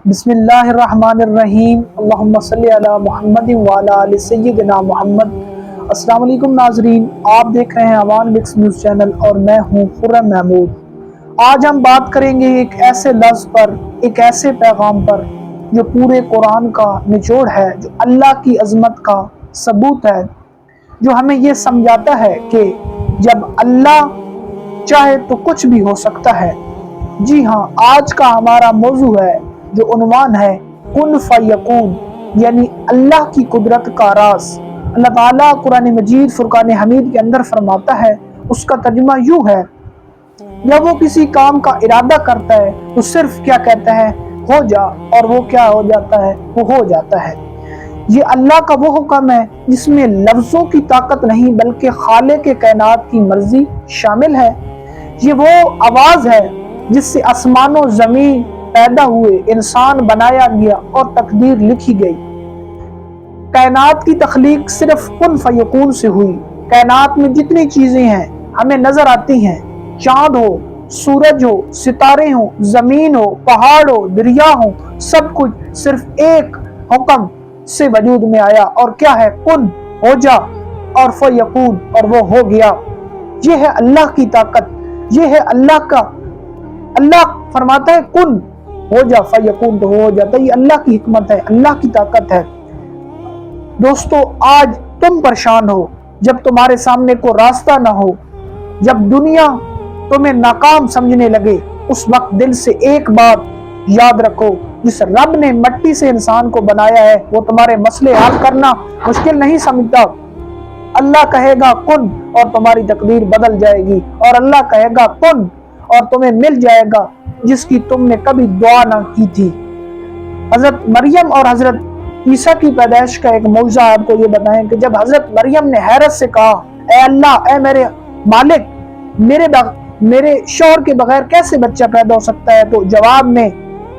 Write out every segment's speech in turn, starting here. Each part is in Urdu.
بسم اللہ الرحمن الرحیم، اللہم صلی علی محمد وعلی آل سیدنا محمد۔ السلام علیکم ناظرین، آپ دیکھ رہے ہیں عوان مکس نیوز چینل اور میں ہوں خرم محمود۔ آج ہم بات کریں گے ایک ایسے لفظ پر، ایک ایسے پیغام پر جو پورے قرآن کا نچوڑ ہے، جو اللہ کی عظمت کا ثبوت ہے، جو ہمیں یہ سمجھاتا ہے کہ جب اللہ چاہے تو کچھ بھی ہو سکتا ہے۔ جی ہاں، آج کا ہمارا موضوع ہے جو عنوان ہے کن فیکون، یعنی اللہ کی قدرت کا راز۔ اللہ تعالیٰ قرآن مجید فرقان حمید کے اندر فرماتا ہے، اس کا ترجمہ یوں ہے، جب وہ کسی کام کا ارادہ کرتا ہے تو صرف کیا کہتا ہے، ہو جا، اور وہ کیا ہو جاتا ہے، وہ ہو جاتا ہے۔ یہ اللہ کا وہ حکم ہے جس میں لفظوں کی طاقت نہیں بلکہ خالق کائنات کی مرضی شامل ہے۔ یہ وہ آواز ہے جس سے آسمان و زمین پیدا ہوئے، انسان بنایا گیا اور تقدیر لکھی گئی۔ کائنات کی تخلیق صرف کن فیکون سے ہوئی۔ کائنات میں جتنی چیزیں ہیں ہمیں نظر آتی ہیں، چاند ہو، سورج ہو، ستارے ہوں، زمین ہو، پہاڑ ہو، دریا ہو، سب کچھ صرف ایک حکم سے وجود میں آیا، اور کیا ہے، کن، ہو جا، اور فیکون، اور وہ ہو گیا۔ یہ ہے اللہ کی طاقت، یہ ہے اللہ کا، اللہ فرماتا ہے کن، ہو جا، فیکون، تو ہو جاتا ہے۔ یہ اللہ کی حکمت ہے، اللہ کی طاقت ہے۔ دوستو، آج تم پریشان ہو، جب تمہارے سامنے کوئی راستہ نہ ہو، جب دنیا تمہیں ناکام سمجھنے لگے، اس وقت دل سے ایک بات یاد رکھو، جس رب نے مٹی سے انسان کو بنایا ہے وہ تمہارے مسئلے حل کرنا مشکل نہیں سمجھتا۔ اللہ کہے گا کن اور تمہاری تقدیر بدل جائے گی، اور اللہ کہے گا کن اور تمہیں مل جائے گا جس کی تم نے کبھی دعا نہ کی تھی۔ حضرت مریم اور حضرت عیسیٰ کی پیدائش کا ایک معجزہ آپ کو یہ بتائیں کہ جب حضرت مریم نے حیرت سے کہا، اے اللہ، اے میرے مالک، میرے شوہر کے بغیر کیسے بچہ پیدا ہو سکتا ہے، تو جواب میں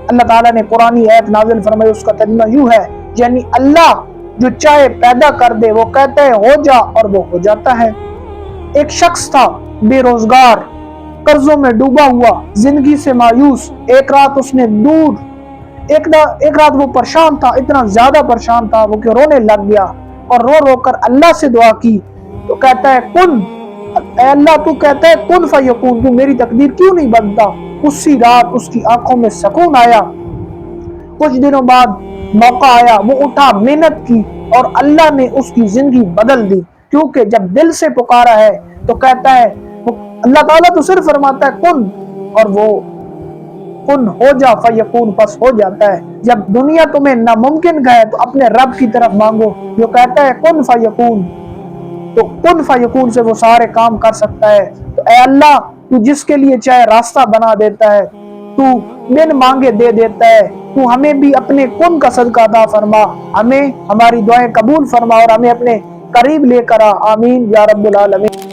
اللہ تعالیٰ نے قرآنی آیت نازل فرمائی، اس کا ترجمہ یوں ہے، یعنی اللہ جو چاہے پیدا کر دے، وہ کہتا ہے ہو جا اور وہ ہو جاتا ہے۔ ایک شخص تھا بے روزگار، قرضوں میں ڈوبا ہوا، زندگی سے مایوس۔ ایک رات وہ پریشان تھا، اتنا زیادہ پریشان تھا وہ کہ رونے لگ گیا، اور رو رو کر اللہ سے دعا کی، تو کہتا ہے کن، اے اللہ تو کہتا ہے کن فیکون، تو میری تقدیر کیوں نہیں بدلتا؟ اسی رات اس کی آنکھوں میں سکون آیا۔ کچھ دنوں بعد موقع آیا، وہ اٹھا، محنت کی، اور اللہ نے اس کی زندگی بدل دی، کیونکہ جب دل سے پکارا ہے تو کہتا ہے، اللہ تعالیٰ تو صرف فرماتا ہے کن، اور وہ کن، ہو جا، فیکون، پس ہو جاتا ہے۔ جب دنیا تمہیں ناممکن کہے تو اپنے رب کی طرف مانگو جو کہتا ہے کن فیکون، تو کن فیکون سے وہ سارے کام کر سکتا ہے۔ تو اے اللہ، تو جس کے لیے چاہے راستہ بنا دیتا ہے، تو بن مانگے دے دیتا ہے، تو ہمیں بھی اپنے کن کا صدقہ عطا فرما، ہمیں ہماری دعائیں قبول فرما، اور ہمیں اپنے قریب لے کر آ، آمین یا رب العالمین۔